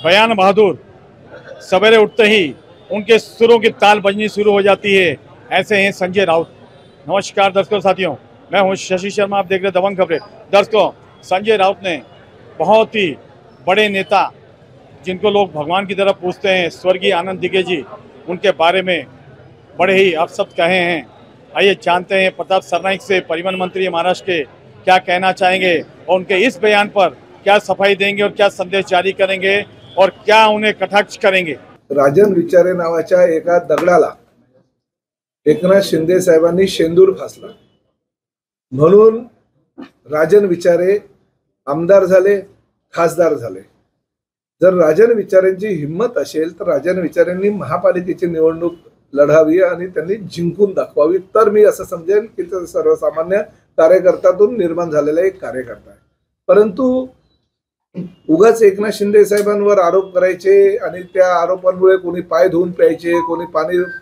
बयान बहादुर, सवेरे उठते ही उनके सुरों की ताल बजनी शुरू हो जाती है। ऐसे हैं संजय राउत। नमस्कार दर्शकों साथियों, मैं हूं शशि शर्मा, आप देख रहे दबंग खबरें। दर्शकों, संजय राउत ने बहुत ही बड़े नेता जिनको लोग भगवान की तरह पूछते हैं, स्वर्गीय आनंद दिघे जी, उनके बारे में बड़े ही अपशब्द कहे हैं। आइए जानते हैं प्रताप सरनाईक से, परिवहन मंत्री महाराष्ट्र के, क्या कहना चाहेंगे और उनके इस बयान पर क्या सफाई देंगे और क्या संदेश जारी करेंगे और क्या उन्हें कटाक्ष करेंगे। राजन विचारे नावाच्या एका दगडाला एकनाथ शिंदे साहेबांनी शेंदूर फासला म्हणून राजन विचारे आमदार झाले, खासदार झाले। जर राजन विचारेंची हिम्मत असेल तर राजन विचारेंनी महापालिकेची निवडणूक लढावी आणि त्यांनी जिंकून दाखवावी, तर मी असं समजेन की ते सर्वसामान्य कार्यकर्त्यातून निर्माण झालेला एक कार्यकर्ता आहे। परंतु उगाच एकनाथ शिंदे साहेबांवर आरोप करायचे आणि त्या आरोपांमुळे कोणी पाय धुवून प्यायचे, कोणी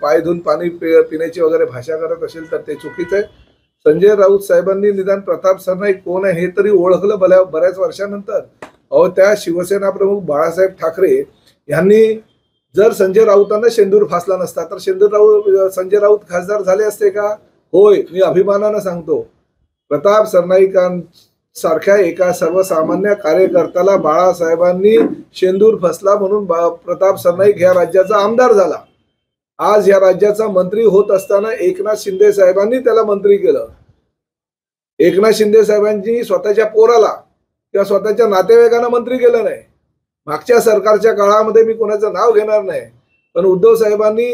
पाय धुवून पाणी पिण्याची वगैरे भाषा करत असेल तर ते चुकीचं आहे। संजय राऊत साहेबांनी निदान प्रताप सरनाईक कोण आहे हे तरी ओळखलं बऱ्याच वर्षानंतर। अहो, त्या शिवसेना प्रमुख बाळासाहेब ठाकरे यांनी जर संजय राऊतांना शेंदूर फासला नसता तर संजय राऊत खासदार झाले असते का? होय, मी अभिमानानं सांगतो, प्रताप सरनाईकांसारख्या एका सर्वसामान्य कार्यकर्त्याला बाळासाहेबांनी शेंदूर फसला म्हणून प्रताप सरनाईक या राज्याचा आमदार झाला। आज या राज्याचा मंत्री होत असताना एकनाथ शिंदे साहेबांनी त्याला मंत्री केलं। एकनाथ शिंदे साहेबांनी स्वतःच्या पोराला किंवा स्वतःच्या नातेवाईकांना मंत्री केलं नाही। मागच्या सरकारच्या काळामध्ये मी कोणाचं नाव घेणार नाही, पण उद्धव साहेबांनी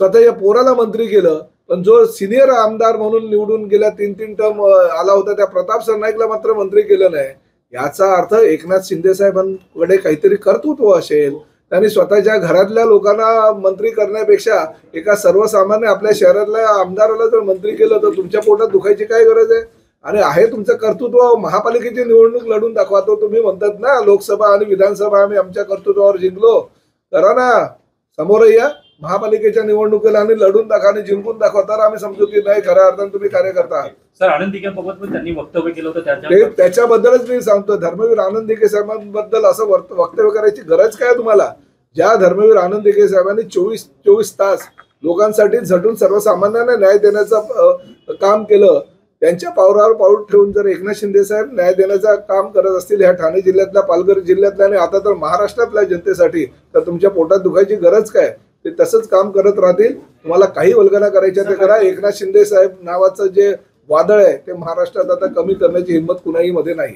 स्वतःच्या पोराला मंत्री केलं, पण जो सिनियर आमदार म्हणून निवडून गेल्या 3 टर्म आला होता त्या प्रताप सरनाईकला मात्र मंत्री केलं नाही। याचा अर्थ एकनाथ शिंदे साहेबांकडे काहीतरी कर्तृत्व असेल। त्यांनी स्वतःच्या घरातल्या लोकांना मंत्री करण्यापेक्षा एका सर्वसामान्य आपल्या शहरातल्या आमदाराला जर मंत्री केलं तर तुमच्या पोटात दुखायची काय गरज आहे? आणि आहे तुमचं कर्तृत्व, महापालिकेची निवडणूक लढून दाखवा। तो तुम्ही म्हणतात ना लोकसभा आणि विधानसभा आम्ही आमच्या कर्तृत्वावर जिंकलो, करा ना, समोर या महापालिकेच्या निवडणुकीला आणि लढून दाखवा आणि जिंकून दाखवा, तर आम्ही समजू की नाही खऱ्या अर्थाने तुम्ही कार्यकर्ता आहात। सर, आनंद दिघेंबाबत पण त्यांनी वक्तव्य केलं होतं, त्याच्याबद्दलच मी सांगतो। धर्मवीर आनंद दिघे साहेबांबद्दल असं वक्तव्य करायची गरज काय तुम्हाला? ज्या धर्मवीर आनंद दिघे साहेबांनी 24 तास लोकांसाठी झटून सर्वसामान्यांना न्याय देण्याचं काम केलं, त्यांच्या पावलावर पाऊल ठेवून जर एकनाथ शिंदे साहेब न्याय देण्याचं काम करत असतील ह्या ठाणे जिल्ह्यातल्या, पालघर जिल्ह्यातल्या आणि आता तर महाराष्ट्रातल्या जनतेसाठी, तर तुमच्या पोटात दुखायची गरज काय? ते तसंच काम करत राहतील। तुम्हाला काही वल्गना करायच्या ते करा। एकनाथ शिंदे साहेब नावाचं जे वादळ आहे ते महाराष्ट्रात आता कमी करण्याची हिंमत कुणाही मध्ये नाहीये।